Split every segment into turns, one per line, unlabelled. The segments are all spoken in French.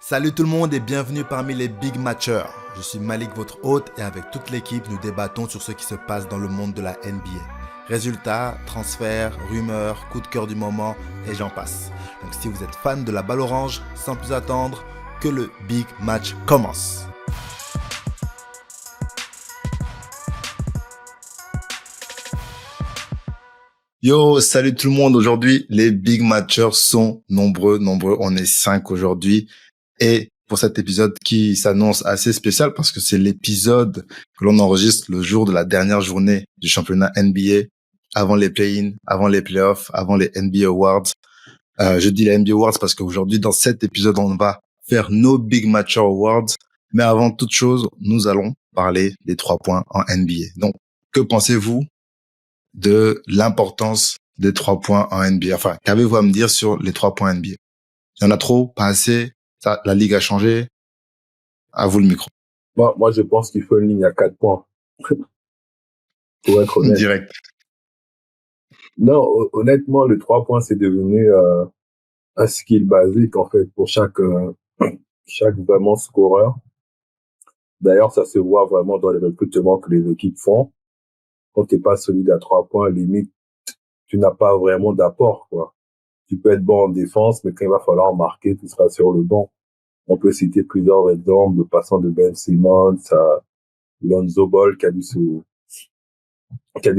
Salut tout le monde et bienvenue parmi les Big Matchers. Je suis Malik, votre hôte, et avec toute l'équipe, nous débattons sur ce qui se passe dans le monde de la NBA. Résultats, transferts, rumeurs, coups de cœur du moment, et j'en passe. Donc si vous êtes fan de la balle orange, sans plus attendre, que le Big Match commence. Yo, salut tout le monde. Aujourd'hui, les Big Matchers sont nombreux. On est 5 aujourd'hui. Et pour cet épisode qui s'annonce assez spécial parce que c'est l'épisode que l'on enregistre le jour de la dernière journée du championnat NBA, avant les play-in, avant les playoffs, avant les NBA Awards. Je dis les NBA Awards parce qu'aujourd'hui, dans cet épisode, on va faire nos Big Match Awards. Mais avant toute chose, nous allons parler des 3 points en NBA. Donc, que pensez-vous de l'importance des 3 points en NBA? Enfin, qu'avez-vous à me dire sur les 3 points NBA? Il y en a trop, pas assez? Ça, la ligue a changé? À vous le micro.
Moi, je pense qu'il faut une ligne à 4 points, pour être honnête.
Direct.
Non, honnêtement, le 3 points, c'est devenu un skill basique, en fait, pour chaque vraiment scoreur. D'ailleurs, ça se voit vraiment dans les recrutements que les équipes font. Quand t'es pas solide à 3 points, limite, tu n'as pas vraiment d'apport, quoi. Tu peux être bon en défense, mais quand il va falloir marquer, tu seras sur le banc. On peut citer plusieurs exemples, de passant de Ben Simmons à Lonzo Ball qui a dû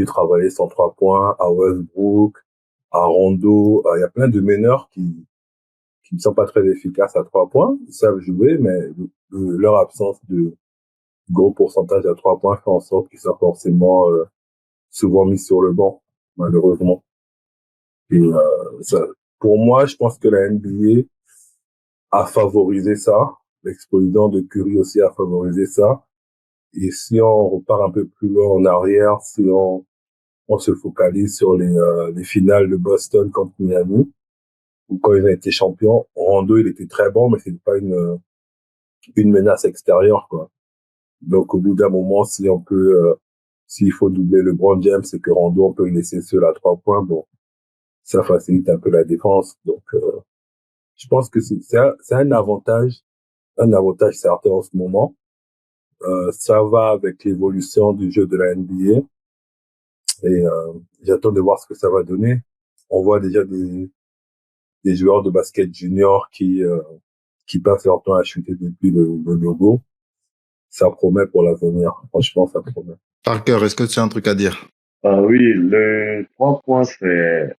travailler son 3 points, à Westbrook, à Rondo. Il y a plein de meneurs qui ne sont pas très efficaces à 3 points. Ils savent jouer, mais leur absence de gros pourcentage à 3 points fait en sorte qu'ils sont forcément souvent mis sur le banc, malheureusement. Et pour moi, je pense que la NBA a favorisé ça. L'explosion de Curry aussi a favorisé ça. Et si on repart un peu plus loin en arrière, si on se focalise sur les finales de Boston contre Miami, ou quand ils ont été champions, Rondo, il était très bon, mais c'était pas une menace extérieure, quoi. Donc, au bout d'un moment, s'il faut doubler LeBron James et que Rondo, on peut le laisser seul à 3 points, bon, ça facilite un peu la défense. Donc, je pense que c'est un avantage certain en ce moment. Ça va avec l'évolution du jeu de la NBA et j'attends de voir ce que ça va donner. On voit déjà des joueurs de basket junior qui passent leur temps à chuter depuis le logo. Ça promet pour l'avenir. Franchement, ça promet.
Parker, est-ce que tu as un truc à dire?
Oui, le 3 points, c'est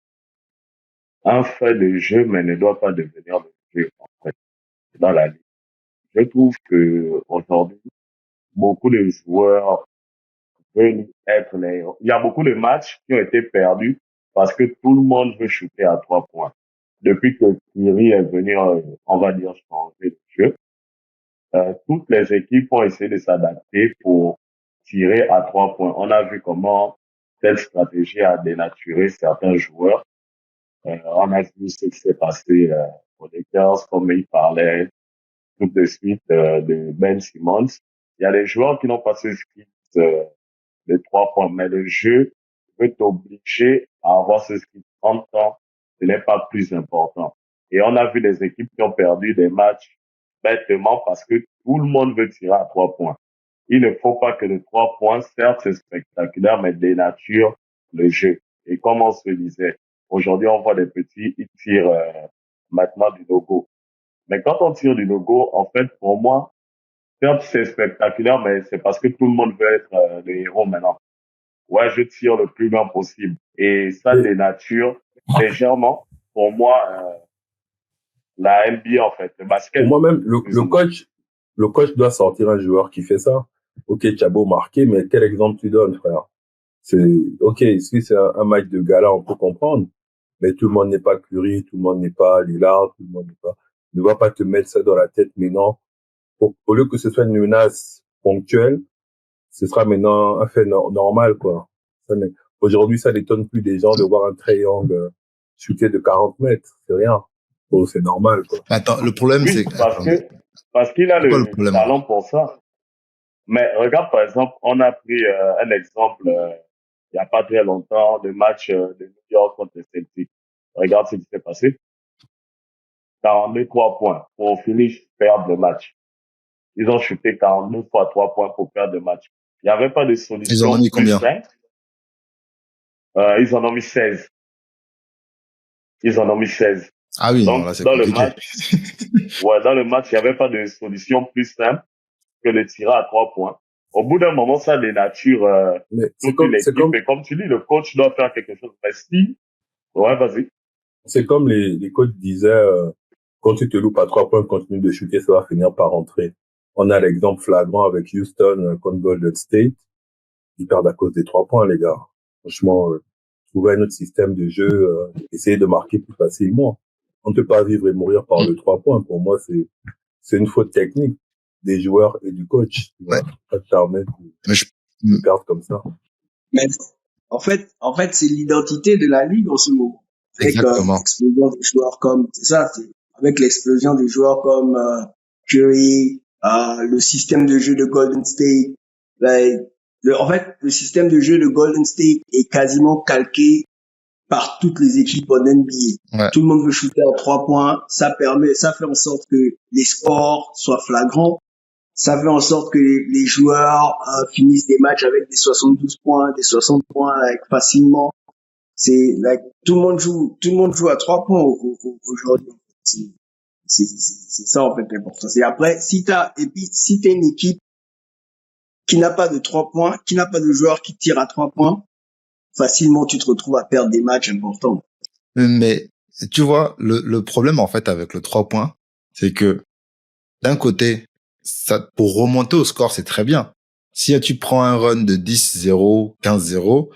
un fait de jeu, mais ne doit pas devenir le jeu, en fait, dans la ligue. Je trouve que aujourd'hui, beaucoup de joueurs veulent être les héros. Il y a beaucoup de matchs qui ont été perdus parce que tout le monde veut shooter à 3 points. Depuis que Kyrie est venu, on va dire, changer le jeu, toutes les équipes ont essayé de s'adapter pour tirer à 3 points. On a vu comment cette stratégie a dénaturé certains joueurs. On a vu ce qui s'est passé aux Lakers, comme il parlait tout de suite de Ben Simmons. Il y a des joueurs qui n'ont pas ce skill de 3 points, mais le jeu peut t'obliger à avoir ce skill en temps. Ce n'est pas plus important. Et on a vu des équipes qui ont perdu des matchs bêtement parce que tout le monde veut tirer à 3 points. Il ne faut pas que le 3 points, certes, c'est spectaculaire, mais dénature le jeu. Et comme on se disait, aujourd'hui, on voit des petits, ils tirent maintenant du logo. Mais quand on tire du logo, en fait, pour moi, certes, c'est spectaculaire, mais c'est parce que tout le monde veut être le héros maintenant. Ouais, je tire le plus loin possible. Et ça
Et
dénature légèrement, pour moi, la NBA, en fait, le
pour
basket,
moi même,
plus ou moins.
le coach doit sortir un joueur qui fait ça. Ok, tu as beau marquer, mais quel exemple tu donnes, frère? Ok, si c'est un match de gala, on peut comprendre. Mais tout le monde n'est pas Curry, tout le monde n'est pas Lillard, tout le monde n'est pas, ne va pas te mettre ça dans la tête maintenant. Au lieu que ce soit une menace ponctuelle, ce sera maintenant un fait normal, quoi. Ça Aujourd'hui, ça n'étonne plus des gens de voir un Trae Young shooter de 40 mètres. C'est rien. Oh, c'est normal, quoi.
Attends, le problème c'est...
Oui,
Attends,
parce qu'il a
c'est quoi le
le
problème?
talent pour ça. Mais regarde, par exemple, on a pris un exemple il y a pas très longtemps, le match de New York contre les Celtics. Regarde ce qui s'est passé. 42 3 points pour au finish perdre le match. Ils ont shooté 42 fois 3 points pour perdre le match. Il n'y avait pas de
Ils en ont
solution
mis
plus
combien?
simple. Ils en ont mis 16. Ils en ont mis 16.
Ah oui, non,
Donc,
là, c'est compliqué.
dans le match, il n'y avait pas de solution plus simple que de tirer à 3 points. Au bout d'un moment, ça dénature
Mais
toute l'équipe. Et comme tu dis, le coach doit faire quelque chose. Mais si, ouais, vas-y.
c'est comme les coachs disaient, quand tu te loupes à 3 points, continue de shooter, ça va finir par rentrer. On a l'exemple flagrant avec Houston contre Golden State. Ils perdent à cause des 3 points, les gars. Franchement, trouver un autre système de jeu, essayer de marquer plus facilement. On ne peut pas vivre et mourir par le 3 points. Pour moi, c'est une faute technique des joueurs et du coach. Tu vois, pas te permettre de perdre comme ça.
Mais en fait, c'est l'identité de la ligue en ce moment. Avec
Exactement.
l'explosion des joueurs comme, c'est ça, avec l'explosion des joueurs comme Curry, le système de jeu de Golden State. En fait, le système de jeu de Golden State est quasiment calqué par toutes les équipes en NBA.
Ouais.
Tout le monde veut shooter à 3 points. Ça fait en sorte que les scores soient flagrants. Ça fait en sorte que les joueurs finissent des matchs avec des 72 points, des 60 points facilement. C'est tout le monde joue à 3 points aujourd'hui. C'est ça en fait l'important. Et après, si t'as une équipe qui n'a pas de 3 points, qui n'a pas de joueurs qui tirent à 3 points, facilement tu te retrouves à perdre des matchs importants.
Mais tu vois, le problème en fait avec le 3 points, c'est que d'un côté, ça, pour remonter au score, c'est très bien. Si tu prends un run de 10-0, 15-0,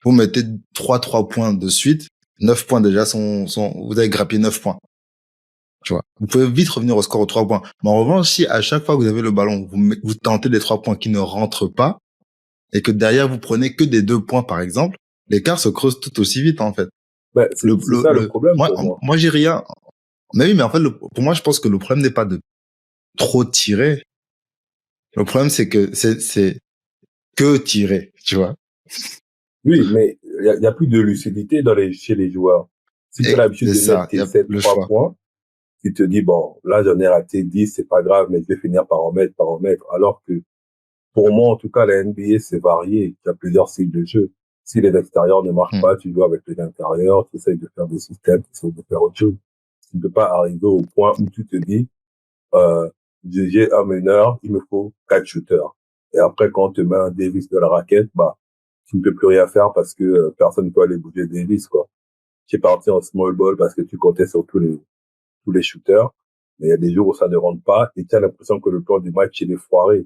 vous mettez 3 points de suite, 9 points déjà vous avez grappé 9 points. Tu vois. Vous pouvez vite revenir au score aux 3 points. Mais en revanche, si à chaque fois que vous avez le ballon, vous tentez les 3 points qui ne rentrent pas, et que derrière vous prenez que des 2 points par exemple, l'écart se creuse tout aussi vite en fait.
Ben, c'est ça le problème pour moi.
Moi, j'ai rien. Mais oui, mais en fait, pour moi, je pense que le problème n'est pas de trop tirer. Le problème, c'est que c'est que tirer, tu vois.
Oui, mais il y a plus de lucidité chez les joueurs. Si tu as l'habitude de mettre tes 7-3 points, tu te dis, bon, là, j'en ai raté 10, c'est pas grave, mais je vais finir par en mettre. Alors que, pour moi, en tout cas, la NBA, c'est varié. Il y a plusieurs styles de jeu. Si les extérieurs ne marchent pas, tu joues avec les intérieurs, tu essayes de faire des systèmes, tu essayes de faire autre chose. Tu ne peux pas arriver au point où tu te dis, j'ai un meneur, il me faut 4 shooters. Et après, quand on te met un Davis de la raquette, bah, tu ne peux plus rien faire parce que personne ne peut aller bouger Davis, quoi. Tu es parti en small ball parce que tu comptais sur tous les shooters. Mais il y a des jours où ça ne rentre pas et tu as l'impression que le plan du match, il est foiré.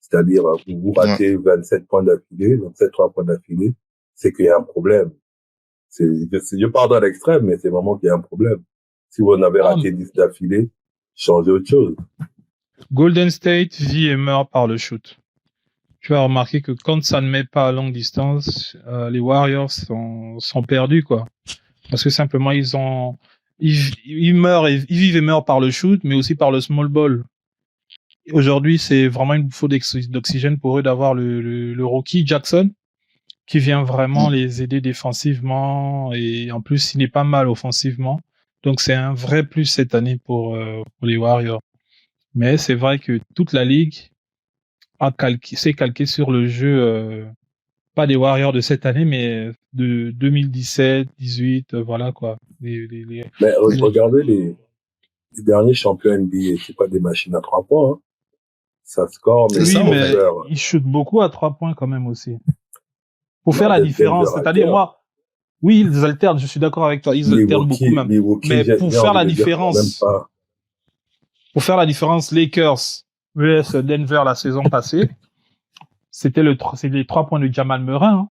C'est-à-dire, vous ratez 27 points d'affilée, 3 points d'affilée, c'est qu'il y a un problème. Je pars dans l'extrême, mais c'est vraiment qu'il y a un problème. Si vous en avez raté 10 d'affilée, changez autre chose.
Golden State vit et meurt par le shoot. Tu vas remarquer que quand ça ne met pas à longue distance, les Warriors sont perdus, quoi. Parce que simplement, ils vivent et meurent par le shoot, mais aussi par le small ball. Aujourd'hui, c'est vraiment une bouffée d'oxygène pour eux d'avoir le rookie Jackson, qui vient vraiment les aider défensivement, et en plus, il n'est pas mal offensivement. Donc, c'est un vrai plus cette année pour les Warriors. Mais c'est vrai que toute la ligue s'est calquée sur le jeu, pas des Warriors de cette année, mais de 2017, 18, voilà quoi.
Mais regardez les derniers champions NBA, c'est pas des machines à 3 points, hein. Ça score, mais
oui, mais ils shootent beaucoup à 3 points quand même aussi. Pour faire la différence, c'est-à-dire moi, oui, ils alternent, je suis d'accord avec toi, ils alternent beaucoup même. Mais pour faire la différence, Lakers vs Denver la saison passée, c'est les 3 points de Jamal Murray. Hein.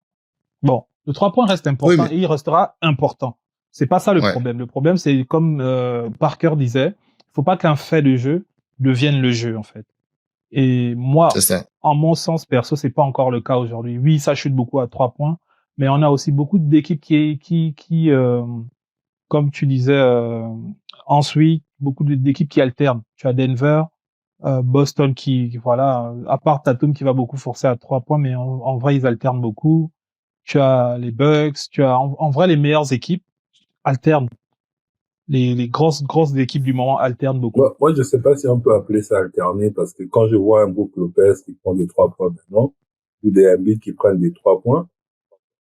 Bon, le 3 points reste important et il restera important. C'est pas ça le problème. Le problème, c'est comme Parker disait, il faut pas qu'un fait de jeu devienne le jeu en fait. Et moi, en mon sens perso, c'est pas encore le cas aujourd'hui. Oui, ça chute beaucoup à 3 points, mais on a aussi beaucoup d'équipes qui comme tu disais, ensuite, beaucoup d'équipes qui alternent. Tu as Denver, Boston qui, voilà, à part Tatum qui va beaucoup forcer à 3 points, mais en vrai, ils alternent beaucoup. Tu as les Bucks, tu as, en vrai, les meilleures équipes alternent. les grosses équipes du moment alternent beaucoup.
Moi, je sais pas si on peut appeler ça alterner, parce que quand je vois un Brook Lopez qui prend des 3 points maintenant, ou des Embiid qui prennent des 3 points,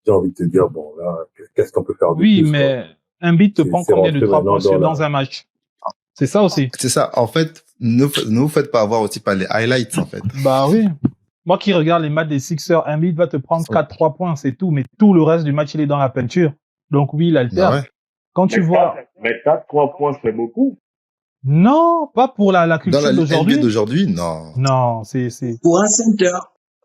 j'ai envie de te dire, bon, là, qu'est-ce qu'on peut faire de plus?
Oui, mais Embiid te prend combien de 3 points dans un match? C'est ça aussi.
C'est ça. En fait, ne vous faites pas avoir aussi par les highlights, en fait.
Bah oui. Moi qui regarde les matchs des Sixers, Embiid va te prendre 4-3 points, c'est tout. Mais tout le reste du match, il est dans la peinture. Donc oui, il alterne.
Bah ouais.
Quand tu vois...
Mais 4-3 points, c'est beaucoup.
Non, pas pour la culture
Dans la
d'aujourd'hui.
NBA d'aujourd'hui, non.
Non, c'est...
Pour un center.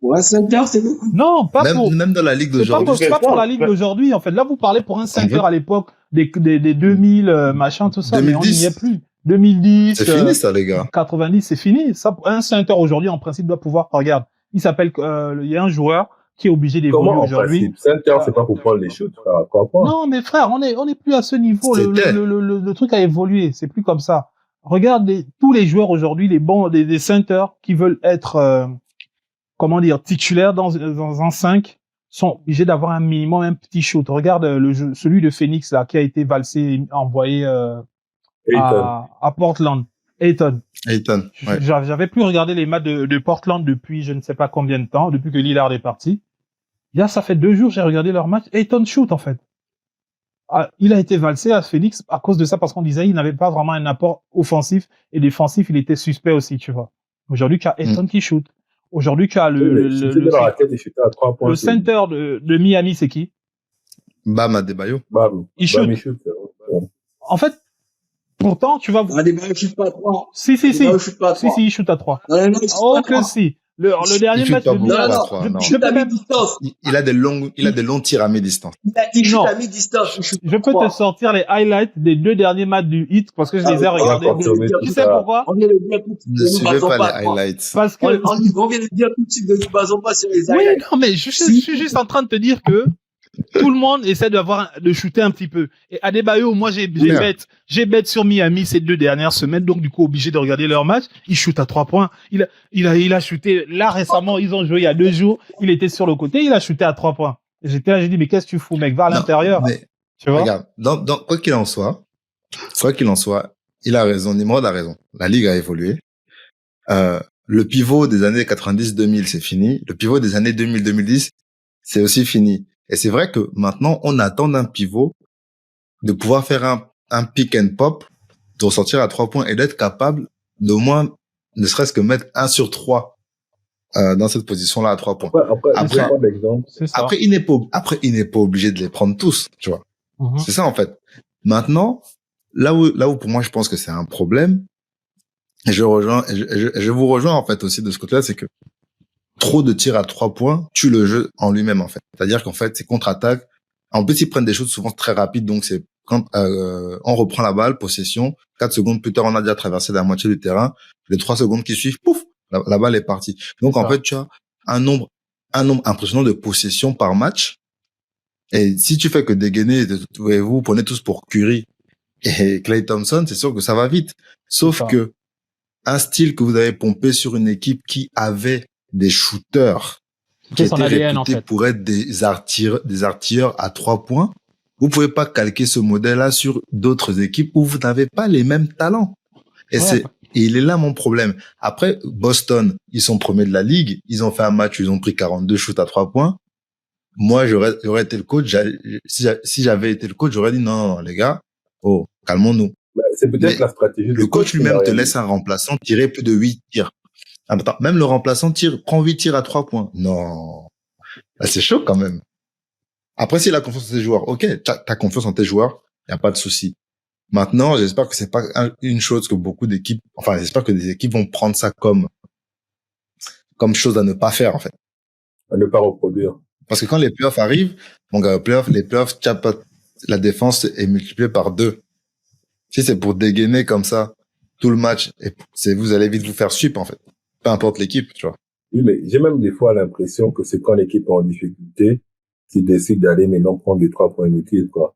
Pour un center, c'est beaucoup.
Non, pas pour...
Même dans la ligue
C'est
d'aujourd'hui.
pas pour la ligue d'aujourd'hui, en fait. Là, vous parlez pour un center à l'époque des 2000, machin, tout ça,
2010.
mais on n'y est plus. 2010.
C'est fini, ça, les gars.
90, c'est fini. Ça, un center aujourd'hui, en principe, doit pouvoir, regarde, il s'appelle, il y a un joueur qui est obligé d'évoluer aujourd'hui.
Center, c'est pas pour prendre les shoots, frère, à 3 points.
Non, mais frère, on est plus à ce niveau. Le truc a évolué. C'est plus comme ça. Regarde tous les joueurs aujourd'hui, les bons, des centers qui veulent être, comment dire, titulaires dans un 5, sont obligés d'avoir un minimum, un petit shoot. Regarde celui de Phoenix, là, qui a été valsé, envoyé, à Portland. Ayton.
Ouais.
J'avais plus regardé les matchs de Portland depuis je ne sais pas combien de temps, depuis que Lillard est parti. Là, ça fait 2 jours, j'ai regardé leur match. Ayton shoot, en fait. Il a été valsé à Phoenix à cause de ça, parce qu'on disait il n'avait pas vraiment un apport offensif et défensif, il était suspect aussi, tu vois. Aujourd'hui, tu as Ayton qui shoot. Aujourd'hui, tu as le center de Miami, c'est qui?
Bam Adebayo.
Il shoot. En fait, pourtant, tu vas...
Adebayo shoot pas à 3.
Si, il shoot à 3. Oh, que si. Le dernier match de
Miami. Il a des longs tirs à mi-distance.
Il shoot à mi-distance.
Je peux te sortir les highlights des 2 derniers matchs du Heat parce que je les ai regardés. Tu sais pourquoi?
Ne suivez pas les highlights.
Parce que
on vient de dire tout de suite, ne nous basons pas sur les highlights.
Oui, non, mais je suis juste en train de te dire que tout le monde essaie de shooter un petit peu. Et Adebayo, moi, j'ai bet sur Miami ces 2 dernières semaines, donc du coup, obligé de regarder leur match. Il shoot à 3 points. Il a shooté, là, récemment, ils ont joué il y a 2 jours. Il était sur le côté, il a shooté à 3 points. Et j'étais là, j'ai dit, mais qu'est-ce que tu fous, mec? Va à l'intérieur.
Mais,
tu vois?
Regarde, quoi qu'il en soit, il a raison, Nimrod a raison. La ligue a évolué. Le pivot des années 90-2000, c'est fini. Le pivot des années 2000-2010, c'est aussi fini. Et c'est vrai que maintenant, on attend d'un pivot de pouvoir faire un pick and pop, de ressortir à 3 points et d'être capable d'au moins, ne serait-ce que mettre 1 sur 3 dans cette position-là à 3 points. Après, il n'est pas obligé de les prendre tous, tu vois. C'est ça, en fait. Maintenant, là où pour moi, je pense que c'est un problème, et je vous rejoins, en fait, aussi de ce côté-là, c'est que trop de tirs à 3 points tue le jeu en lui-même, en fait. C'est-à-dire qu'en fait, c'est contre-attaque. En plus, ils prennent des choses souvent très rapides, donc c'est quand on reprend la balle, possession, 4 secondes plus tard, on a déjà traversé la moitié du terrain. Les 3 secondes qui suivent, pouf, la balle est partie. Donc, en fait, tu as un nombre impressionnant de possessions par match. Et si tu fais que dégainer, vous prenez tous pour Curry et Klay Thompson, c'est sûr que ça va vite. Sauf que un style que vous avez pompé sur une équipe qui avait des shooters qui étaient réputés pour être des artilleurs à 3 points, vous pouvez pas calquer ce modèle-là sur d'autres équipes où vous n'avez pas les mêmes talents. Et il est là mon problème. Après, Boston, ils sont premiers de la ligue. Ils ont fait un match où ils ont pris 42 shoots à 3 points. Moi, j'aurais été le coach. Si j'avais été le coach, j'aurais dit non, les gars, calmons-nous.
C'est peut-être la stratégie.
Le coach lui-même te laisse un remplaçant tirer plus de 8 tirs. Attends, même le remplaçant prend 8 tirs à 3 points. Non. Là, c'est chaud quand même. Après, s'il a confiance en tes joueurs, ok, t'as confiance en tes joueurs, y a pas de souci. Maintenant, j'espère que c'est pas une chose que j'espère que des équipes vont prendre ça comme chose à ne pas faire, en fait.
À ne pas reproduire.
Parce que quand les playoffs arrivent, les playoffs, la défense est multipliée par 2. Si c'est pour dégainer comme ça tout le match, vous allez vite vous faire sweep, en fait. Peu importe l'équipe, tu vois.
Oui, mais j'ai même des fois l'impression que c'est quand l'équipe est en difficulté qui décide d'aller maintenant prendre des 3 points inutiles, quoi.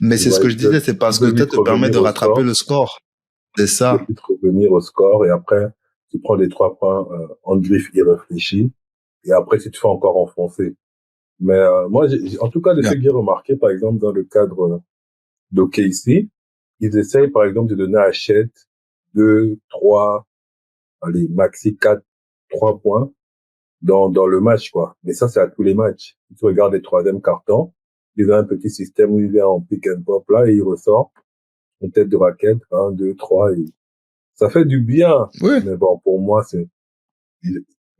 Mais c'est ce que je disais, c'est parce que ça te permet de rattraper le score. C'est ça.
Tu peux revenir au score et après, tu prends les 3 points en griffe irréfléchi et après, tu te fais encore enfoncer. Mais moi, en tout cas, ce que j'ai remarqué, par exemple, dans le cadre d'OKC, ils essayent, par exemple, de donner à Chet 2, 3, allez, maxi 4, 3 points dans le match, quoi. Mais ça, c'est à tous les matchs. Si tu regardes les troisièmes cartons, ils ont un petit système où il vient en pick and pop là et il ressort une tête de raquette, 1, 2, 3 et ça fait du bien.
Ouais.
Mais bon, pour moi, c'est,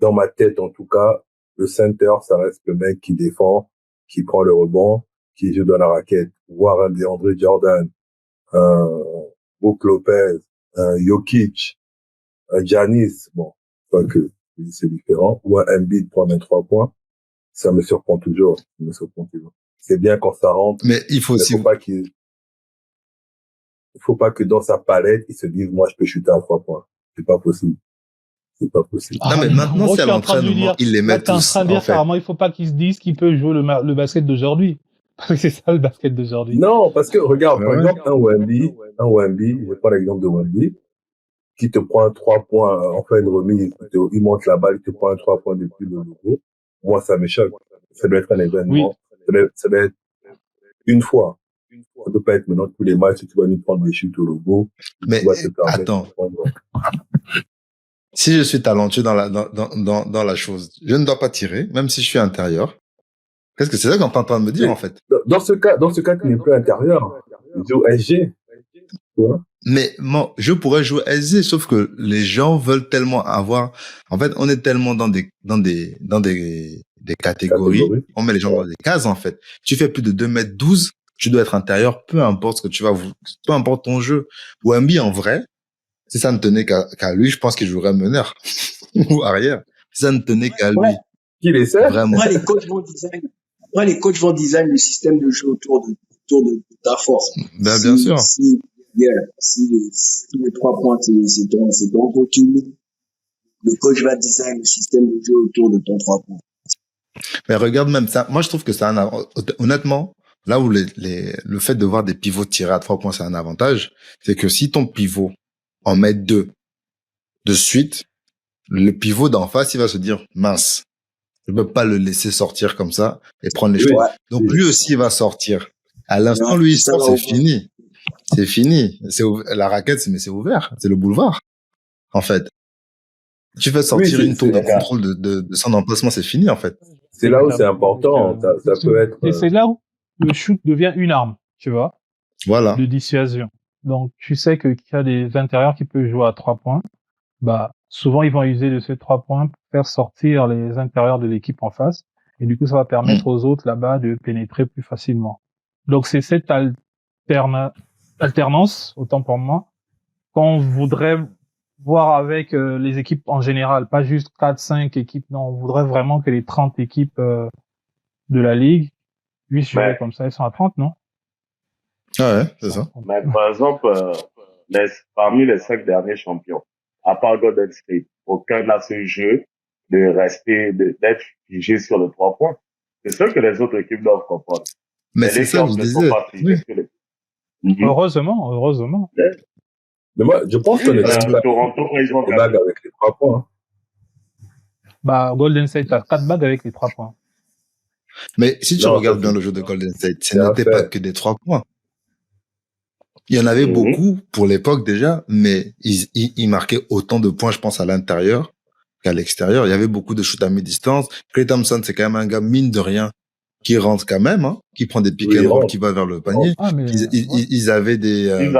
dans ma tête, en tout cas, le center, ça reste le mec qui défend, qui prend le rebond, qui joue dans la raquette. Voir un DeAndre Jordan, un Brook Lopez, un Jokic, un Giannis, bon, pas que c'est différent, ou un Embiid prendre 3 points, ça me surprend toujours. C'est bien quand ça rentre.
Mais il faut aussi.
Il faut pas que dans sa palette, il se dise, moi, je peux shooter à 3 points. C'est pas possible. Non,
mais maintenant, c'est à l'entraînement, il les met tous.
En train de dire, carrément, il faut pas qu'il se dise qu'il peut jouer le basket d'aujourd'hui. Parce que c'est ça, le basket d'aujourd'hui.
Non, parce que, regarde, par exemple, un Wemby, je prends l'exemple de Wemby, qui te prend 3 points, en fait, une remise, il monte la balle, il te prend 3 points depuis le logo. Moi, ça me choque. Ça doit être un événement. Oui. Ça doit être une fois. Ça peut pas être maintenant tous les matchs, tu vas nous prendre des chutes au logo.
Mais, attends. Si je suis talentueux dans la chose, je ne dois pas tirer, même si je suis intérieur. Qu'est-ce que c'est ça qu'on est en train de me dire, en fait?
Dans ce cas, tu n'es plus intérieur. Tu joues SG.
Mais bon, je pourrais jouer SG, sauf que les gens veulent tellement avoir, en fait, on est tellement dans des catégories. On met les gens dans des cases, en fait. Tu fais plus de 2m12, tu dois être intérieur, peu importe ce que tu vas, peu importe ton jeu. Ou Wemby, en vrai, si ça ne tenait qu'à lui, je pense qu'il jouerait meneur. Ou arrière. Si ça ne tenait qu'à lui.
Qui les sait?
Vraiment.
Après, les coachs vont design le système de jeu autour de ta force.
Ben, bien sûr.
Si les 3 points, c'est ton go-to, le coach va design le système de jeu autour de ton 3 points.
Mais regarde même ça. Moi, je trouve que c'est honnêtement, là où le fait de voir des pivots tirer à 3 points, c'est un avantage, c'est que si ton pivot en met 2 de suite, le pivot d'en face, il va se dire, mince, je peux pas le laisser sortir comme ça et prendre les choses. Ouais. Donc lui aussi, il va sortir. À l'instant, lui, il sort, c'est fini. C'est fini. La raquette, c'est ouvert. C'est le boulevard. En fait. Tu fais sortir une tour de contrôle de son emplacement, c'est fini, en fait.
C'est là où c'est important. Ça peut être.
Et c'est là où le shoot devient une arme, tu vois.
Voilà.
De dissuasion. Donc, tu sais qu'il y a des intérieurs qui peuvent jouer à 3 points. Bah, souvent, ils vont user de ces 3 points pour faire sortir les intérieurs de l'équipe en face. Et du coup, ça va permettre aux autres là-bas de pénétrer plus facilement. Donc, c'est cette alternance, autant pour moi, qu'on voudrait voir avec les équipes en général. Pas juste 4-5 équipes. Non, on voudrait vraiment que les 30 équipes de la Ligue puissent jouer comme ça. Ils sont à 30, non?
Ah ouais, c'est ça.
Mais par exemple, parmi les 5 derniers champions, à part Golden State, aucun n'a ce jeu d'être figé sur le 3 points. C'est ça que les autres équipes doivent comprendre.
Mais c'est ça, je disais.
Oui. Heureusement.
Mais moi, je pense que
Toronto, ils ont
bagues avec les 3 points.
Bah, Golden State a 4 bagues avec les 3 points.
Mais si tu regardes bien le jeu de Golden State, ce n'était pas que des 3 points. Il y en avait beaucoup pour l'époque déjà, mais ils marquaient autant de points, je pense, à l'intérieur qu'à l'extérieur. Il y avait beaucoup de shoots à mi-distance. Klay Thompson, c'est quand même un gars, mine de rien, qui rentre quand même, hein, qui prend des pick and roll, qui va vers le panier. Ils avaient des...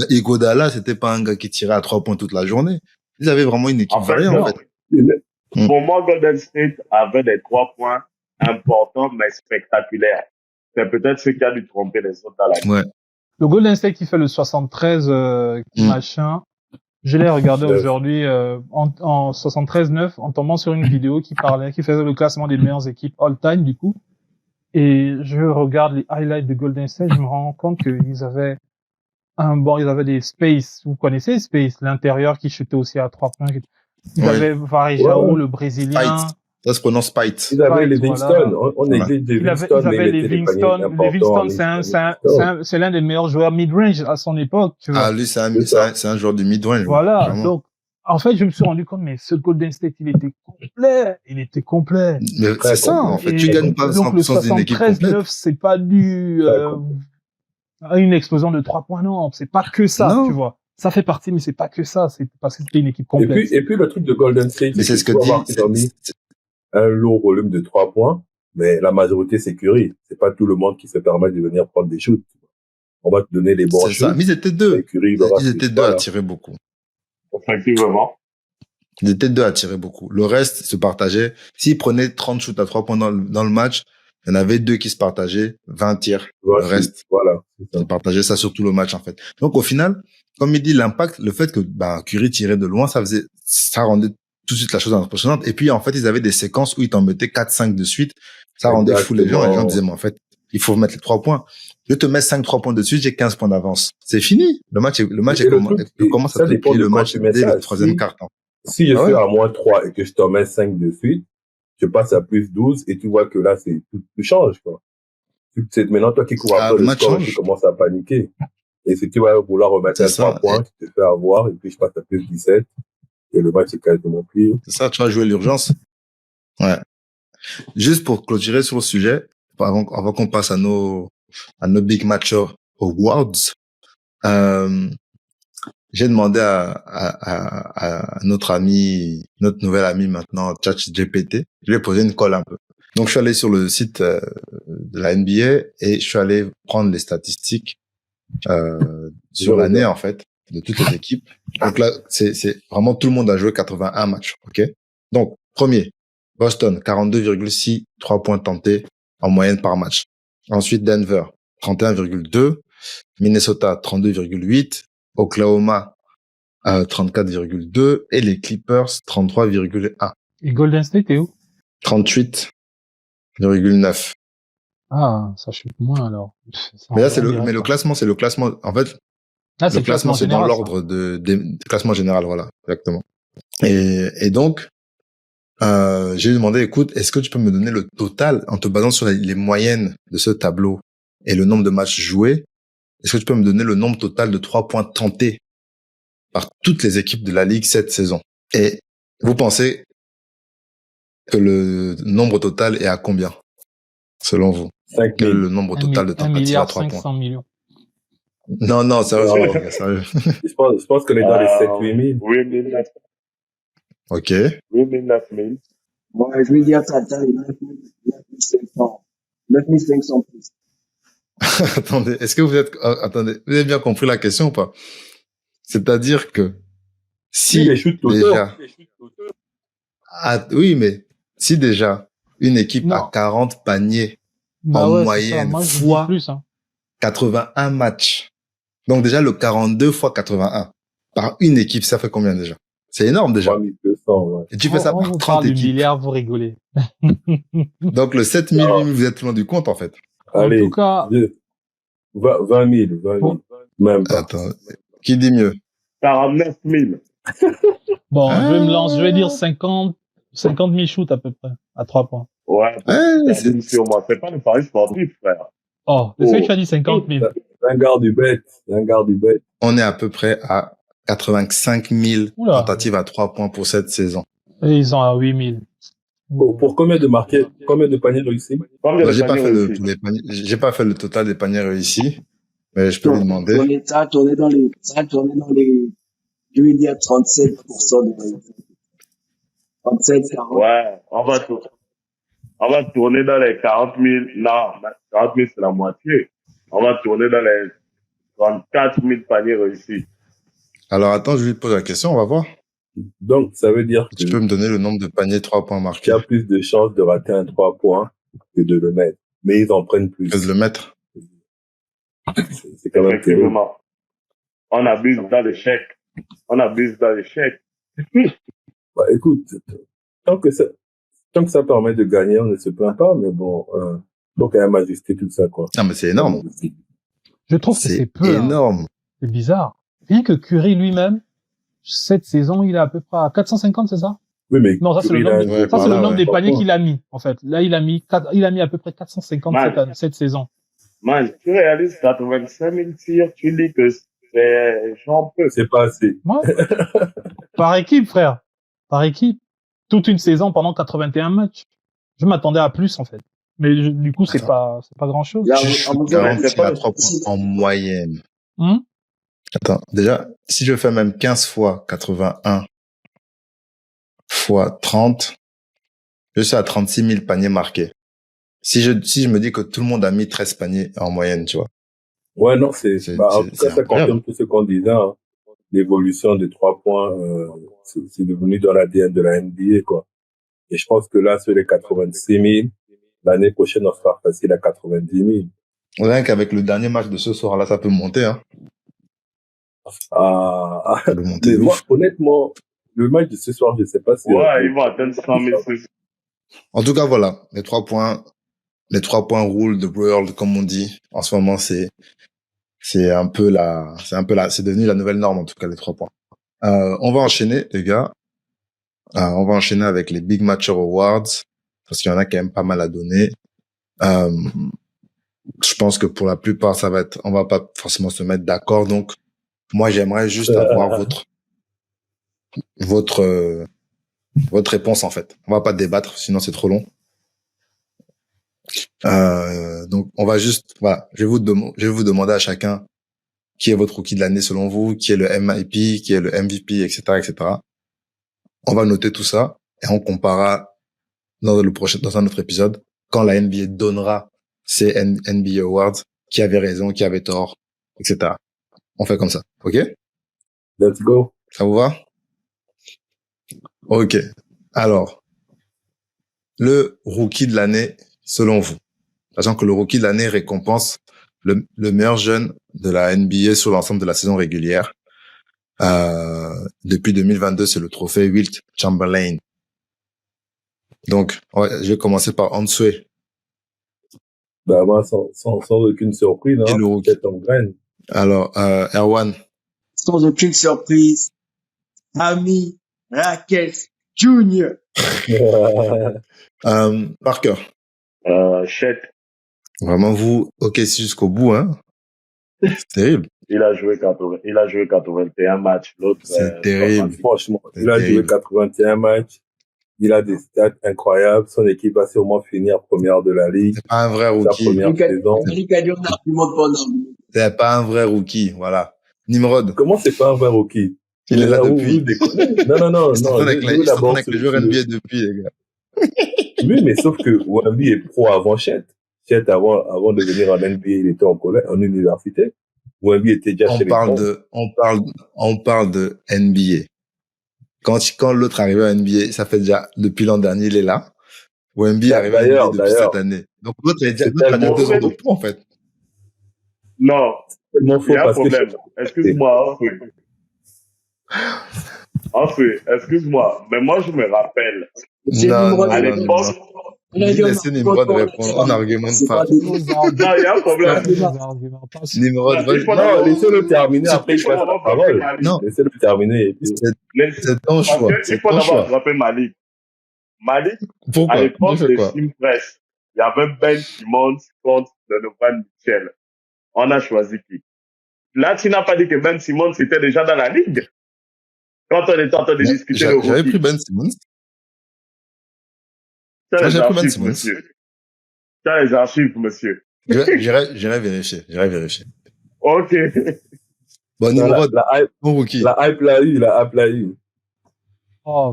Iguodala, c'était pas un gars qui tirait à 3 points toute la journée. Ils avaient vraiment une équipe variée, en fait.
Pour moi, Golden State avait des 3 points importants, mais spectaculaires. C'est peut-être ce qui a dû tromper les autres à la
ouais.
Le Golden State qui fait le 73 machin, je l'ai regardé aujourd'hui en 73-9 en tombant sur une vidéo qui faisait le classement des meilleures équipes all-time du coup. Et je regarde les highlights de Golden State, je me rends compte qu'ils avaient ils avaient des Space. Vous connaissez Space, l'intérieur qui chutait aussi à 3 points. Ils avaient Varejao, le Brésilien.
Ça se prononce Spite.
Ils avaient les Winston. Voilà. On néglige des Winston.
Ils avaient les Winston. Les Winston, c'est l'un des meilleurs joueurs mid-range à son époque, tu vois.
Ah, lui, c'est un joueur de mid-range.
Voilà. Vraiment. Donc, en fait, je me suis rendu compte, mais ce Golden State, il était complet.
Mais c'est ça, en fait. Tu gagnes pas sans une équipe complète.
Donc, le 73-9, c'est pas du, Une explosion de 3 points, non, c'est pas que ça,
Non.
tu vois. Ça fait partie, mais c'est pas que ça, c'est parce que c'était une équipe complète.
Et puis le truc de Golden State,
Mais c'est ce que
ils ont mis un lourd volume de 3 points, mais la majorité, c'est Curry. C'est pas tout le monde qui se permet de venir prendre des shoots. On va te donner les bons
c'est
shoots.
ça. Mais ils étaient deux.
Curry,
Ils étaient deux à tirer beaucoup.
Effectivement.
Ils étaient deux à tirer beaucoup. Le reste se partageait. S'ils prenaient 30 shoots à 3 points dans le match, il y en avait deux qui se partageaient, 20 tirs.
Ouais,
le reste,
voilà.
se partageait ça sur tout le match, en fait. Donc, au final, comme il dit, l'impact, le fait que, Curry tirait de loin, ça rendait tout de suite la chose impressionnante. Et puis, en fait, ils avaient des séquences où ils t'en mettaient 4-5 de suite. Ça rendait fou les gens. Et les gens disaient, mais en fait, il faut mettre les 3 points. Je te mets 5-3 points de suite, j'ai 15 points d'avance. C'est fini. Le match commence à te plier le match dès le troisième quart-temps.
Si je suis à moins 3 et que je t'en mets 5 de suite, je passe à plus 12 et tu vois que là, tout change, quoi. C'est maintenant toi qui cours après le score, tu commences à paniquer. Et si tu vas vouloir remettre à 3 points, tu te fais avoir et puis je passe à plus 17 et le match est quasiment plié.
C'est ça, tu vas jouer l'urgence. Ouais. Juste pour clôturer sur le sujet, avant qu'on passe à nos big matchers awards, j'ai demandé à notre nouvel ami maintenant, ChatGPT, je lui ai posé une colle un peu. Donc, je suis allé sur le site de la NBA et je suis allé prendre les statistiques sur l'année, en fait, de toutes les équipes. Donc là, c'est vraiment tout le monde a joué 81 matchs, ok? Donc, premier, Boston, 42,6 3 points tentés en moyenne par match. Ensuite, Denver, 31,2. Minnesota, 32,8. Oklahoma, 34,2. Et les Clippers, 33,1.
Et Golden State est où?
38,9.
Ah, ça chute moins, alors.
Mais là, le classement, c'est le classement, en fait.
Ah,
le classement, c'est dans l'ordre du classement général, voilà, exactement. Et donc, j'ai demandé, écoute, est-ce que tu peux me donner le total en te basant sur les moyennes de ce tableau et le nombre de matchs joués? Est-ce que tu peux me donner le nombre total de 3 points tentés par toutes les équipes de la Ligue cette saison? Et vous pensez que le nombre total est à combien, selon vous? Quel est le nombre total de tentatives à 3 points?
1,5 milliard.
Non, sérieusement, sérieux.
Je pense qu'on est dans les 7-8 000.
8 000, 9 000.
Ok.
8 000, 9 000.
Bon, je vais dire ça, 9 500 plus.
Attendez, est-ce que vous avez bien compris la question ou pas? C'est-à-dire que si
les shoots
déjà, oui, mais si déjà une équipe a 40 paniers en moyenne fois
plus,
81 matchs, donc déjà le 42 fois 81 par une équipe, ça fait combien déjà? C'est énorme déjà.
3200, ouais.
Et tu fais ça par 30 équipes.
Milliard, vous rigolez.
Donc le 7000, vous êtes loin du compte en fait.
Allez,
en tout cas,
20 000. Même pas.
Attends, qui dit mieux?
49 000.
Bon, je vais dire 50 000 shoots à peu près, à 3 points.
Ouais, sur moi. C'est pas le pari sportif, frère.
Oh, est-ce que tu as dit 50 000?
Un garde du bête.
On est à peu près à 85 000 tentatives à 3 points pour cette saison.
Et ils sont à 8 000.
Pour combien de paniers réussis?
J'ai pas fait le total des paniers réussis, mais je peux lui demander.
On est dans les, je vais dire 37% de réussite. 37, 40.
Ouais, on va tourner dans les 40 000. Non, 40 000, c'est la moitié. On va tourner dans les 34 000 paniers réussis.
Alors attends, je lui pose la question, on va voir.
Donc, ça veut dire que
tu peux me donner le nombre de paniers 3 points marqués.
Il y a plus de chances de rater un 3 points que de le mettre. Mais ils en prennent plus.
Que de le mettre.
C'est quand même terrible.
On abuse dans l'échec.
Bah, écoute, tant que ça permet de gagner, on ne se plaint pas, mais bon, faut quand même ajuster tout ça, quoi.
Non, mais c'est énorme.
Je trouve que c'est peu.
Énorme.
C'est bizarre. Rien que Curry lui-même, cette saison, il est à peu près à 450, c'est ça?
Oui, mais
non, ça c'est le nombre des paniers qu'il a mis, en fait. Là, il a mis à peu près 450 cette saison.
Man, tu réalises 85 000 tirs, tu dis que j'en peux.
C'est pas assez.
Ouais. Par équipe, frère. Par équipe. Toute une saison pendant 81 matchs. Je m'attendais à plus, en fait. Mais du coup, c'est
Attends.
pas grand chose.
Je suis garanti qu'il a 3 points en moyenne. Attends, déjà, si je fais même 15 fois 81 fois 30, je suis à 36 000 paniers marqués. Si je me dis que tout le monde a mis 13 paniers en moyenne, tu vois.
Ouais, non, en tout cas, ça
incroyable.
confirme tout ce qu'on disait, hein. L'évolution des 3 points, c'est devenu dans l'ADN de la NBA, quoi. Et je pense que là, sur les 86 000, l'année prochaine, on sera facile à 90 000.
Rien qu'avec le dernier match de ce soir-là, ça peut monter, hein.
Ça
peut monter
mais
de
moi,
ouf.
honnêtement, le match de ce soir, je sais pas si...
Ouais, ils vont atteindre 100 000.
En tout cas, voilà. Les 3 points rule the world, comme on dit. En ce moment, c'est devenu la nouvelle norme, en tout cas, les 3 points. On va enchaîner, les gars. On va enchaîner avec les Big Matcher Awards, parce qu'il y en a quand même pas mal à donner. Je pense que pour la plupart, on va pas forcément se mettre d'accord. Donc, moi, j'aimerais juste avoir votre réponse, en fait. On va pas débattre, sinon c'est trop long. Donc, on va juste, voilà, je vais vous demander à chacun qui est votre rookie de l'année selon vous, qui est le MIP, qui est le MVP, etc., etc. On va noter tout ça et on comparera dans un autre épisode quand la NBA donnera ses NBA Awards, qui avait raison, qui avait tort, etc. On fait comme ça, ok?
Let's go.
Ça vous va? Ok. Alors, le rookie de l'année selon vous, sachant que le rookie de l'année récompense le meilleur jeune de la NBA sur l'ensemble de la saison régulière. Depuis 2022, c'est le trophée Wilt Chamberlain. Donc, je vais commencer par Answe.
Bah, moi, sans aucune surprise,
Et
hein.
le rookie.
C'est en graine.
Alors, Erwan.
Sans aucune surprise, Ami Raquel Junior.
Parker.
Chet.
Vraiment, vous, ok, c'est jusqu'au bout, hein. C'est terrible.
Il a joué 81 matchs. L'autre,
C'est terrible.
Franchement, il a joué 81 matchs. Il a des stats incroyables. Son équipe va sûrement finir première de la ligue.
C'est pas un vrai rookie.
Sa première saison.
C'est pas un vrai rookie, voilà. Nimrod.
Comment c'est pas un vrai rookie?
Il est là depuis.
Non.
Il s'entraîne avec les joueurs NBA depuis, les gars.
Oui, mais sauf que Wemby est pro avant Chet. Chet, avant de venir en NBA, il était en collège, en université. Wemby était déjà chez les pros.
On parle de NBA. Quand l'autre arrivait à NBA, ça fait déjà, depuis l'an dernier, il est là. Wemby est arrivé à NBA depuis cette année. Donc l'autre a déjà 2 ans de pro, en fait.
Non.
Il
y a un problème. Excuse-moi, excuse-moi. Mais moi, je me rappelle. À l'époque,
laissez Nimrod répondre. On n'argumente pas.
Non, il y a un problème.
Nimrod,
non, laissez-le terminer après, je passe la parole. Non. Laissez-le terminer.
C'est ton choix.
Il faut d'abord attraper Malik. Malik, à l'époque de Team Press, il y avait Ben Simmons contre Donovan Mitchell. On a choisi qui? Là, tu n'as pas dit que Ben Simmons était déjà dans la ligue. Quand on était en train de discuter le rookie.
J'avais pris Ben Simmons.
T'as les archives, monsieur. T'as les archives, monsieur.
J'irai vérifier.
Ok.
Bon, Nimrod, mon rookie.
La hype l'a eu.
Oh.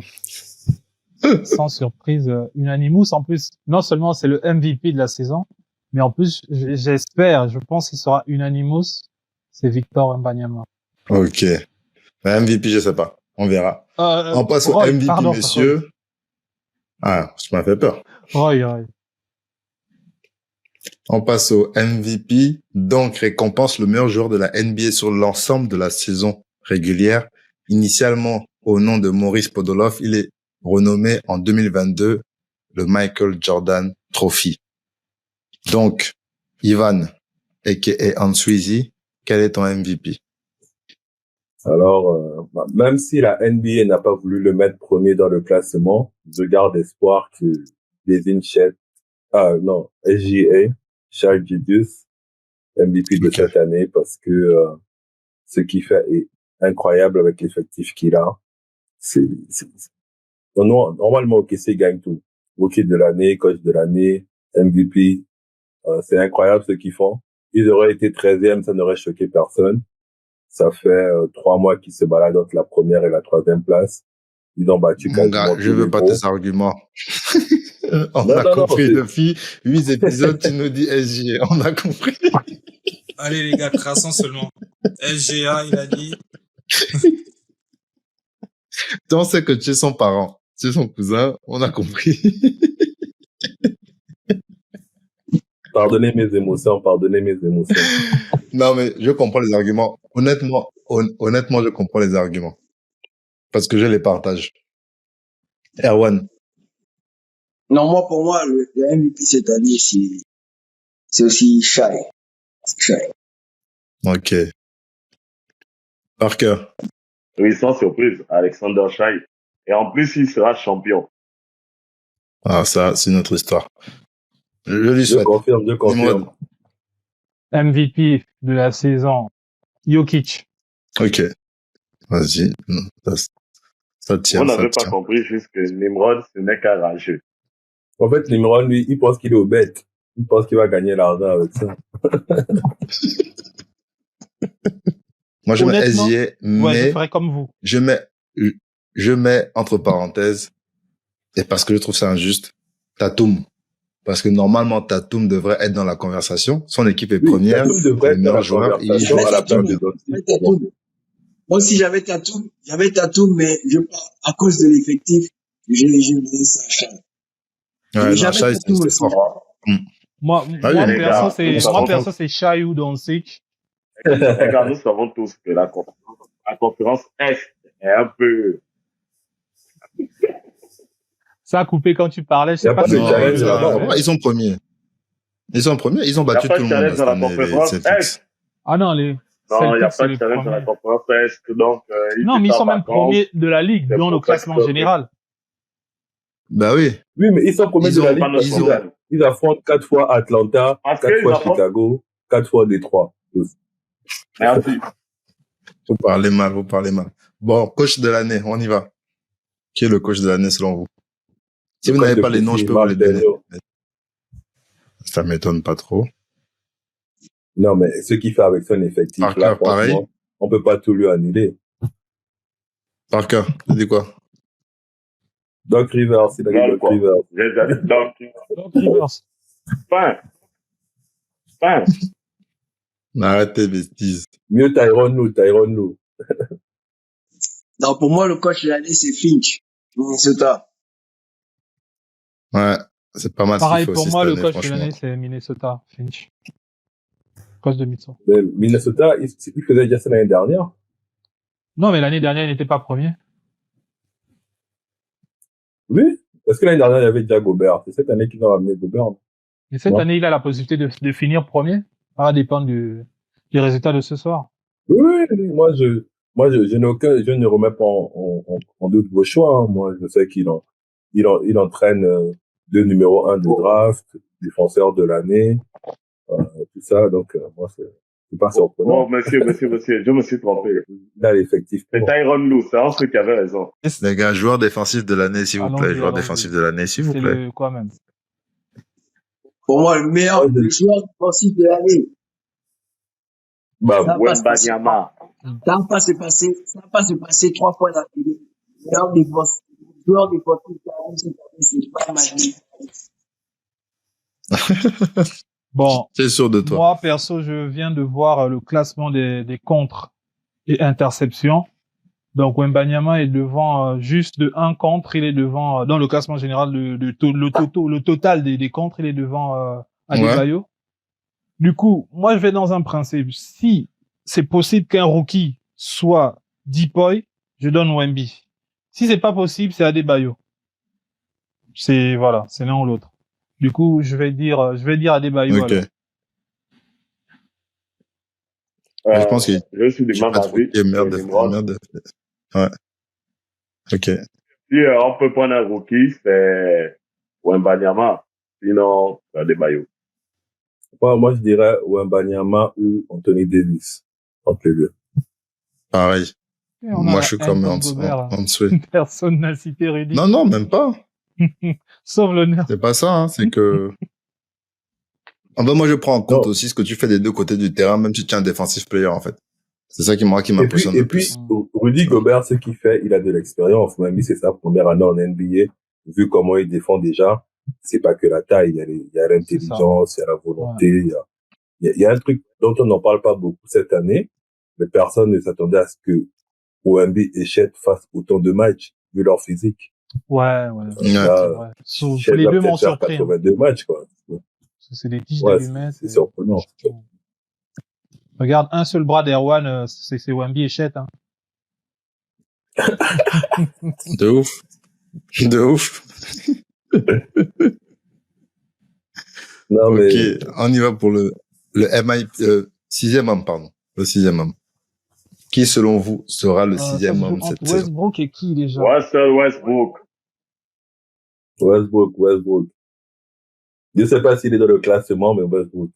Sans surprise, Unanimous, en plus, non seulement c'est le MVP de la saison, mais en plus, je pense qu'il sera Unanimous, c'est Victor Wembanyama.
Ok. MVP, je sais pas. On verra. On passe au MVP, messieurs. Ah, tu m'as fait peur.
Roy.
On passe au MVP, donc récompense le meilleur joueur de la NBA sur l'ensemble de la saison régulière. Initialement, au nom de Maurice Podoloff, il est renommé en 2022 le Michael Jordan Trophy. Donc, Ivan, a.k.a. Answeezy, quel est ton MVP?
Alors, même si la NBA n'a pas voulu le mettre premier dans le classement, je garde espoir que désigne SGA, Shai Gilgeous, MVP de cette année, parce que ce qu'il fait est incroyable avec l'effectif qu'il a. Normalement, OKC gagne tout. Rookie de l'année, coach de l'année, MVP. C'est incroyable ce qu'ils font. Ils auraient été 13e, ça n'aurait choqué personne. Ça fait 3 mois qu'ils se baladent entre la première et la 3e place. Ils ont battu
Mon
quasiment
gars,
tous
je
les
veux pas
gros.
tes arguments. On
Non,
a
non, non,
compris
c'est-
depuis 8 épisodes, tu nous dis SG. On a compris.
Allez, les gars, traçons seulement. SGA, il a dit.
On sait que tu es son parent, tu es son cousin, on a compris.
Pardonnez mes émotions.
Non, mais je comprends les arguments. Honnêtement, je comprends les arguments. Parce que je les partage. Erwan.
Non, moi, pour moi, le MVP cette année, c'est aussi Shai. Shai.
Ok. Parker.
Oui, sans surprise, Alexander Shai. Et en plus, il sera champion.
Ah, ça, c'est une autre histoire. Je lui
Je
souhaite.
confirme.
Nimrod.
MVP de la saison, Jokic.
Ok. Vas-y. Ça tient,
On
ça
n'avait pas
tient.
compris juste que Nimrod, ce n'est qu'un rageux.
En fait, Nimrod, lui, il pense qu'il est au bête. Il pense qu'il va gagner l'argent avec ça.
Moi, je mets
Honnêtement,
SGA,
Ouais, je
mais
ferais comme vous.
je mets entre parenthèses, et parce que je trouve ça injuste, Tatum. Parce que normalement, Tatum devrait être dans la conversation. Son équipe est
Oui,
première.
Tatum devrait être dans
meilleur
la
joueur.
conversation
J'avais
à la
Tatum,
place de Doncic.
j'avais Tatum. Moi aussi, j'avais Tatum, mais à cause de l'effectif, j'ai mis ça Shai.
Ouais,
Mais
non,
j'avais
Shai,
Tatum
c'est
aussi.
fort.
Moi,
Ah oui,
moi,
les
gars,
perso, c'est Shai ou Doncic.
Regarde, nous savons tous que la conférence Est est un peu...
Ça a coupé quand tu parlais. Je
Y a
sais pas
pas
si
de
Non,
vous avez
challenge
vu
là-bas,
le-
hein.
ils sont premiers. Ils sont
Il
battu
n'y a pas
tout
de
le monde
challenge dans la
cette année, les
conférence
Celtics.
Est.
Ah non, les
Non, il n'y a
Celtics,
pas
c'est
de
les
challenge dans la
premiers.
conférence Est. Donc,
Non, mais ils sont même
vacances.
premiers de la ligue,
C'est
dans le
pour
classement
presque-
général.
Bah oui.
Oui, mais ils sont premiers
Ils
de la
ont-
ligue parce
ils
qu'ils
ont-
ils affrontent 4 fois Atlanta,
Parce
4
qu'ils
fois
affrontent-
Chicago, 4 fois Détroit.
Merci.
Vous parlez mal. Bon, coach de l'année, on y va. Qui est le coach de l'année selon vous? Si
Le
vous
coach
n'avez
de
pas les noms, je peux vous les donner.
Marcelo.
Ça m'étonne pas trop.
Non, mais ce qu'il fait avec son effectif,
Parker,
là,
pareil.
franchement, on peut pas tout lui annuler.
Parker, tu dis quoi?
Doc Rivers, il a dit
Non,
Doc
quoi.
Rivers.
Donc,
Donc, Rivers.
fin.
Arrête tes bêtises.
Mieux Tyronn Lue.
Non, pour moi, le coach de l'année, c'est Finch, Minnesota.
Ouais, c'est pas mal ce qu'il
Pareil,
fait
pour
aussi
moi,
cette
le
année,
coach de
franchement.
l'année, c'est Minnesota, Finch. Coach de Mitchell.
Mais Minnesota, il faisait déjà ça l'année dernière.
Non, mais l'année dernière, il n'était pas premier.
Oui. Parce que l'année dernière, il y avait déjà Gobert. C'est cette année qu'ils ont ramené Gobert.
Et cette
Ouais.
année, il a la possibilité de finir premier. Ça va dépendre du résultat de ce soir.
Oui, moi, je ne remets pas en doute vos choix, hein. Moi, je sais qu'il entraîne, 2 numéro 1 de draft, défenseur de l'année, tout ça. Donc, moi, c'est pas surprenant.
Oh, monsieur, je me suis trompé.
Il a l'effectif.
C'est Tyronn Lue, c'est un truc qui avait raison.
Les gars, joueur défensif de l'année, s'il vous plaît.
Allons-y,
Joueur
allons-y.
défensif de l'année, s'il vous
C'est
plaît.
le quoi même.
Pour moi, le meilleur
Ouais,
le joueur défensif de l'année.
Bah,
Ça va se passer.
Wembanyama.
Ça va pas se passer 3 fois d'affilée. Meilleur joueur défensif de l'année cette année, c'est pas Magic.
Bon,
C'est sûr de toi.
moi, perso, je viens de voir le classement des contres et interceptions. Donc, Wembanyama est devant juste de 1 contre. Il est devant, dans le classement général, le total des contres, il est devant Adebayo. Du coup, moi, je vais dans un principe. Si c'est possible qu'un rookie soit Deepoy, je donne Wemby. Si c'est pas possible, c'est Adebayo. C'est l'un ou l'autre. Du coup, je vais dire Adebayo.
Ok.
alors.
Je pense que
Je suis du
j'ai
même
pas trouvé
avis.
qui est meilleur
que
de,
Nimrod.
Ouais. Ok.
Si on peut prendre un rookie, c'est Wembanyama. Sinon, c'est Adebayo.
moi, je dirais Wembanyama ou Anthony Davis. Entre les deux.
Pareil.
Et on
Moi,
a
je suis
un
comme
comme Gobert.
en dessous.
Personne n'a cité Rudy.
Non, même pas.
Sauf l'honneur.
C'est pas ça, hein. C'est que Ah ben moi, je prends en compte
Non.
aussi ce que tu fais des deux côtés du terrain, même si tu es un defensive player, en fait. C'est ça qui m'impressionne le plus.
Rudy Gobert, ce qu'il fait, il a de l'expérience. Même si c'est sa première année en NBA, vu comment il défend déjà, c'est pas que la taille, il y a l'intelligence, il y a la volonté, il y a un truc dont on n'en parle pas beaucoup cette année, mais personne ne s'attendait à ce que OMB et Chet fassent autant de matchs, vu leur physique.
Ouais.
Là, Chet
les
va
deux m'ont
peut-être faire
surpris.
82 matchs, quoi.
C'est des tiges d'allumettes.
C'est surprenant.
Regarde, un seul bras d'Erwan, c'est Wemby et Chet. Hein.
De ouf. De ouf.
Non, mais...
Ok, on y va pour le MIP, sixième homme, pardon. Le sixième homme. Qui, selon vous, sera le sixième homme cette saison?
Westbrook et qui, déjà?
Westbrook.
Westbrook. Je sais pas s'il est dans le classement, mais Westbrook.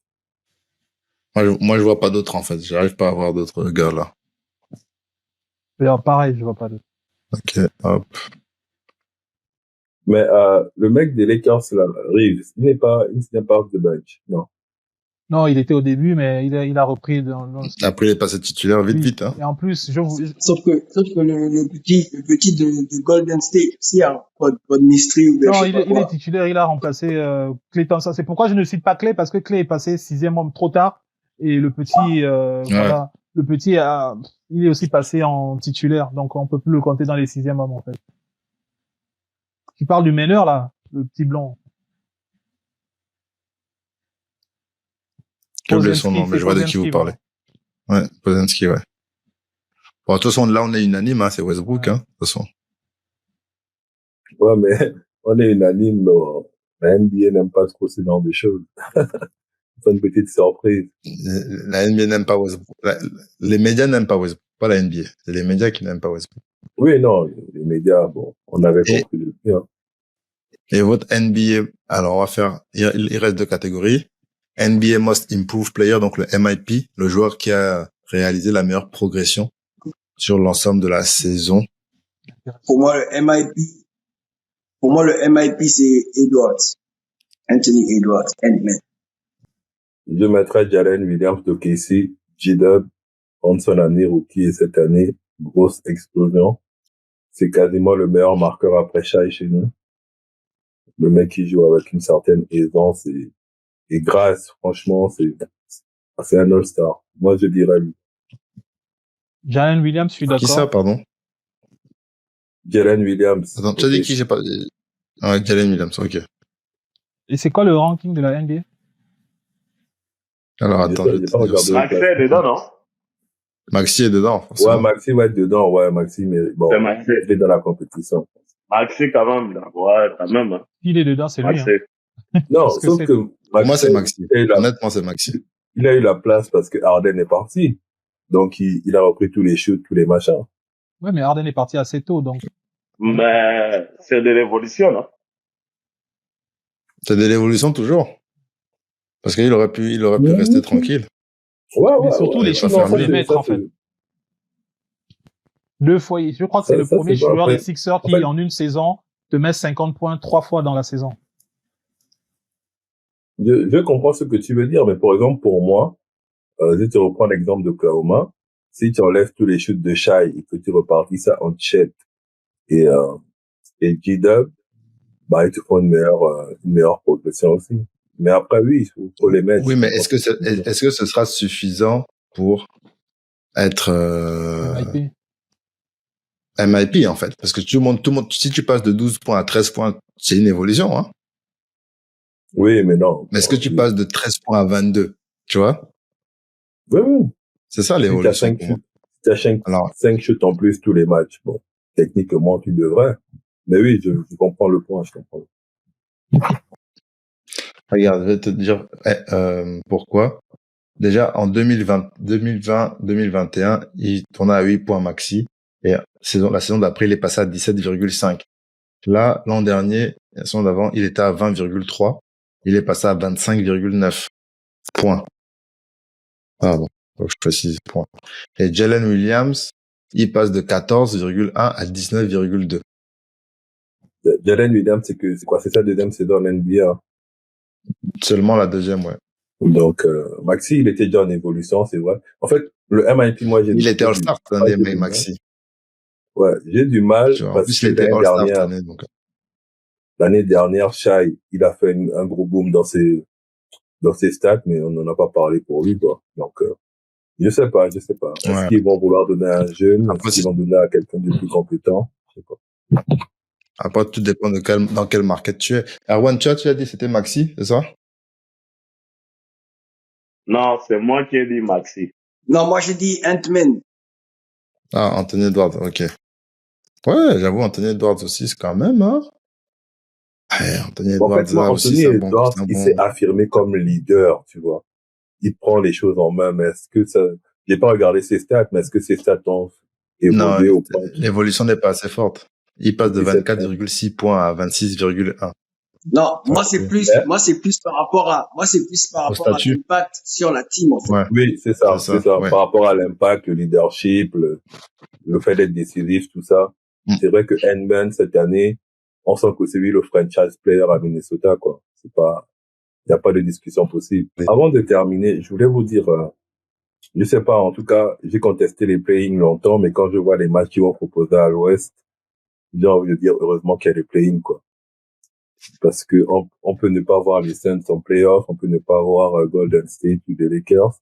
Moi, je vois pas d'autres, en fait. J'arrive pas à voir d'autres gars, là.
D'ailleurs, pareil, je vois pas d'autres.
Ok, hop.
Mais le mec des Lakers, là, Reeves, il n'est pas off the bench, non.
Non, il était au début, mais il a repris
Après, il est passé titulaire vite, hein.
Et en plus,
sauf que le petit de Golden State, aussi, hein, pas de mystery ou
non, il est titulaire, il a remplacé, Klay Thompson. C'est pourquoi je ne cite pas Klay, parce que Klay est passé sixième homme trop tard, et le petit, voilà, le petit il est aussi passé en titulaire, donc on peut plus le compter dans les sixièmes hommes, en fait. Tu parles du meneur, là, le petit blond.
J'ai oublié son nom, mais je vois de qui vous parlez. Ouais, Pozenski, ouais. Bon, de toute façon, là, on est unanime, hein, c'est Westbrook, hein, de toute façon.
Ouais, mais on est unanime, la NBA n'aime pas trop ce genre de choses. C'est une petite surprise.
La NBA n'aime pas Westbrook. Les médias n'aiment pas Westbrook, pas la NBA. C'est les médias qui n'aiment pas Westbrook.
Oui, non, les médias, bon, on avait compris depuis, hein.
Et votre NBA, alors on va faire, il reste deux catégories. NBA Most Improved Player, donc le MIP, le joueur qui a réalisé la meilleure progression sur l'ensemble de la saison.
Pour moi, le MIP, c'est Edwards. Anthony Edwards, Ant-Man.
Je mettrais Jalen Williams de KC, J-Dub, Hanson année rookie et cette année, grosse explosion. C'est quasiment le meilleur marqueur après Shai chez nous. Le mec qui joue avec une certaine aisance et grâce, franchement, c'est un all-star. Moi, je dirais lui.
Jalen Williams, je suis d'accord.
Qui ça, pardon?
Jalen Williams.
Attends, tu as dit qui? J'ai pas... Ah, Jalen Williams, ok.
Et c'est quoi le ranking de la NBA?
Alors, attends,
Maxi est dedans, non?
Maxi est dedans, forcément.
Ouais, Maxi va être dedans, ouais, Maxi, mais bon, il est dans la compétition.
Maxi, quand même, là. Ouais, quand même, hein.
Il est dedans, c'est lui, hein.
Non, sauf que
pour moi, c'est Maxi. Honnêtement, c'est Maxi.
Il a eu la place parce que Harden est parti. Donc, il a repris tous les shoots, tous les machins.
Ouais, mais Harden est parti assez tôt, donc.
Mais c'est de l'évolution, non?
C'est de l'évolution toujours. Parce qu'il aurait pu rester tranquille.
Ouais,
mais surtout, les shoots, il faut les mettre, en fait. 2 fois, je crois que c'est le premier joueur des Sixers qui, en une saison, te met 50 points 3 fois dans la saison.
Je comprends ce que tu veux dire, mais par exemple, pour moi, je te reprends l'exemple de Oklahoma. Si tu enlèves tous les shoots de Shai et que tu repartis ça en Chet et G-Dub, bah, ils te font une meilleure progression aussi. Mais après, oui, il faut les mettre.
Oui, mais est-ce que ce sera suffisant pour être, MIP, en fait? Parce que tout le monde, si tu passes de 12 points à 13 points, c'est une évolution, hein?
Oui, mais non.
Mais est-ce que tu passes de 13 points à 22? Tu vois?
Oui.
C'est ça, l'évolution.
Si t'as 5 shoots en plus tous les matchs, bon, techniquement, tu devrais. Mais oui, je comprends le point, je comprends.
Regarde, je vais te dire, pourquoi. Déjà, en 2020-2021, il tournait à 8 points maxi. Et la saison d'après, il est passé à 17,5. Là, l'an dernier, la saison d'avant, il était à 20,3. Il est passé à 25,9 points. Pardon. Donc, je précise points. Et Jalen Williams, il passe de 14,1 à 19,2.
Jalen Williams, c'est quoi? C'est sa deuxième saison en NBA.
Seulement la deuxième, ouais.
Donc, Maxi, il était déjà en évolution, c'est vrai. En fait, le MIP, moi,
Il était All-Star cette année, Maxi.
Ouais, j'ai du mal parce que l'année dernière, Shai, il a fait un gros boom dans ses stats, mais on n'en a pas parlé pour lui, quoi. Donc, je sais pas. Est-ce qu'ils vont vouloir donner à un jeune? Est-ce qu'ils vont donner à quelqu'un de plus compétent? Je sais pas.
Après, tout dépend dans quel market tu es. Erwan, tu as dit c'était Maxi, c'est ça?
Non, c'est moi qui ai dit Maxi.
Non, moi j'ai dit Ant-Man.
Ah, Anthony Edwards, ok. Ouais, j'avoue, Anthony Edwards aussi, c'est quand même, hein. Ouais, Anthony Edwards,
en fait, moi, Anthony Edwards, il s'est affirmé comme leader, tu vois. Il prend les choses en main, mais est-ce que ça, j'ai pas regardé ses stats, mais est-ce que ses stats ont évolué au point?
L'évolution n'est pas assez forte. Il passe de 24,6 points à 26,1.
Non, moi c'est plus par rapport à l'impact sur la team, en fait.
Ouais.
Oui, c'est ça.
Ouais.
Par rapport à l'impact, le leadership, le fait d'être décisif, tout ça. C'est vrai que Ant-Man, cette année, on sent que c'est lui le franchise player à Minnesota, quoi. C'est pas, il n'y a pas de discussion possible. Oui. Avant de terminer, je voulais vous dire, je sais pas, en tout cas, j'ai contesté les play-in longtemps, mais quand je vois les matchs qu'ils vont proposer à l'Ouest, j'ai envie de dire heureusement qu'il y a les play-in, quoi. Parce que on peut ne pas voir les Suns en playoff, on peut ne pas voir Golden State ou les Lakers.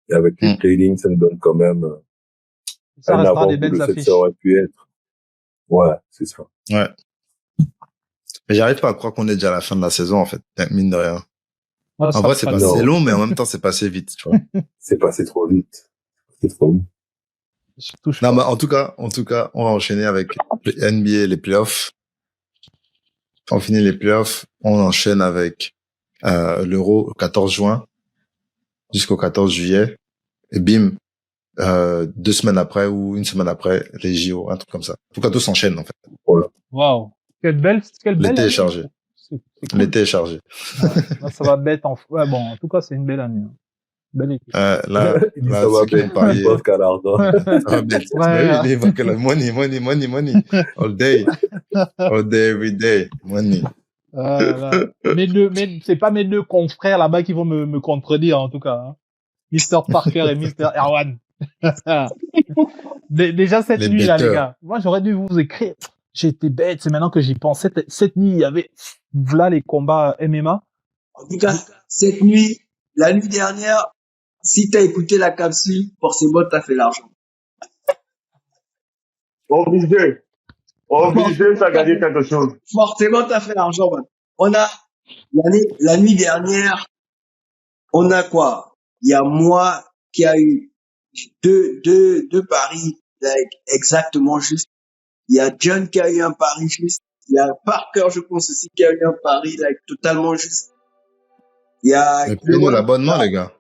Et avec les play-in, ça nous donne quand même
ça
un avant-goût de ce que ça aurait pu être. Ouais, c'est ça.
Ouais. Mais j'arrive pas à croire qu'on est déjà à la fin de la saison, en fait. Mine de rien. Ouais, en vrai, c'est passé long, mais en même temps, c'est passé vite, tu vois.
C'est passé trop vite. C'est trop vite.
Non, mais en tout cas, on va enchaîner avec les NBA, les playoffs. On finit les playoffs, on enchaîne avec l'Euro le 14 juin jusqu'au 14 juillet. Et bim, 2 semaines après ou une semaine après, les JO, un truc comme ça. En tout cas, tout s'enchaîne, en fait.
Voilà.
Waouh. Quelle belle.
L'été est chargé.
Cool.
L'été est chargé.
Ouais, ça va bête ouais, bon, en tout cas, c'est une belle année. Belle équipe.
Là,
ça va bien parier. Ça
va bien. Il évoque la money. All day, every day. Money.
Mais c'est pas mes deux confrères là-bas qui vont me contredire, en tout cas. Hein. Mr. Parker et Mr. Erwan. Déjà cette nuit, là, les gars. Moi, j'aurais dû vous écrire. J'ai été bête, c'est maintenant que j'y pense. Cette nuit, il y avait, voilà les combats MMA.
En tout cas, cette nuit, la nuit dernière, si t'as écouté la capsule, forcément, t'as fait l'argent.
Obligé, t'as gagné quelque chose.
Forcément, t'as fait l'argent, man. On a, la nuit dernière, on a quoi? Il y a moi qui a eu deux paris, like, exactement juste. Il y a John qui a eu un pari juste. Il y a Parker, je pense aussi, qui a eu un pari, like, totalement juste. Il y a...
Mais payez-nous l'abonnement, les gars.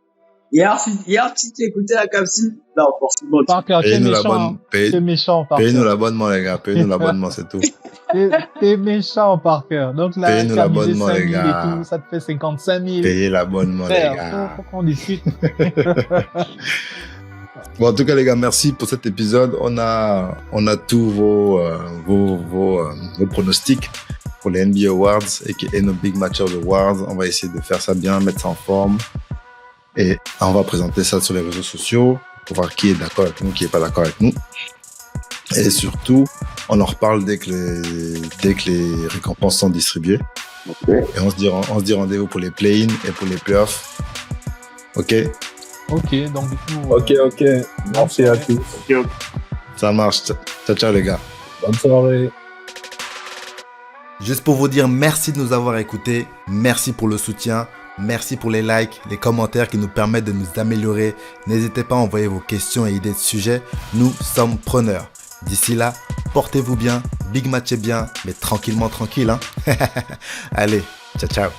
Hier, si tu écoutais la capsule, non, forcément.
Parker, t'es méchant. T'es méchant, Parker.
Payez-nous l'abonnement, les gars. Payez-nous l'abonnement, c'est tout.
T'es méchant, Parker. Donc là,
payez-nous l'abonnement, les gars.
Et tout, ça te fait 55 000.
Payez l'abonnement, les gars.
Faut qu'on discute.
Bon, en tout cas, les gars, merci pour cet épisode. On a tous vos pronostics pour les NBA Awards et nos Big Matchers Awards. On va essayer de faire ça bien, mettre ça en forme. Et on va présenter ça sur les réseaux sociaux pour voir qui est d'accord avec nous, qui est pas d'accord avec nous. Et surtout, on en reparle dès que les récompenses sont distribuées.
Okay.
Et on se dit rendez-vous pour les play-in et pour les playoffs. Ok?
Ok, donc du coup...
Ok. Merci à tous.
Okay.
Ça marche. Ciao, les gars.
Bonne soirée.
Juste pour vous dire merci de nous avoir écoutés. Merci pour le soutien. Merci pour les likes, les commentaires qui nous permettent de nous améliorer. N'hésitez pas à envoyer vos questions et idées de sujets. Nous sommes preneurs. D'ici là, portez-vous bien, big matchez bien, mais tranquille, hein. Allez, ciao.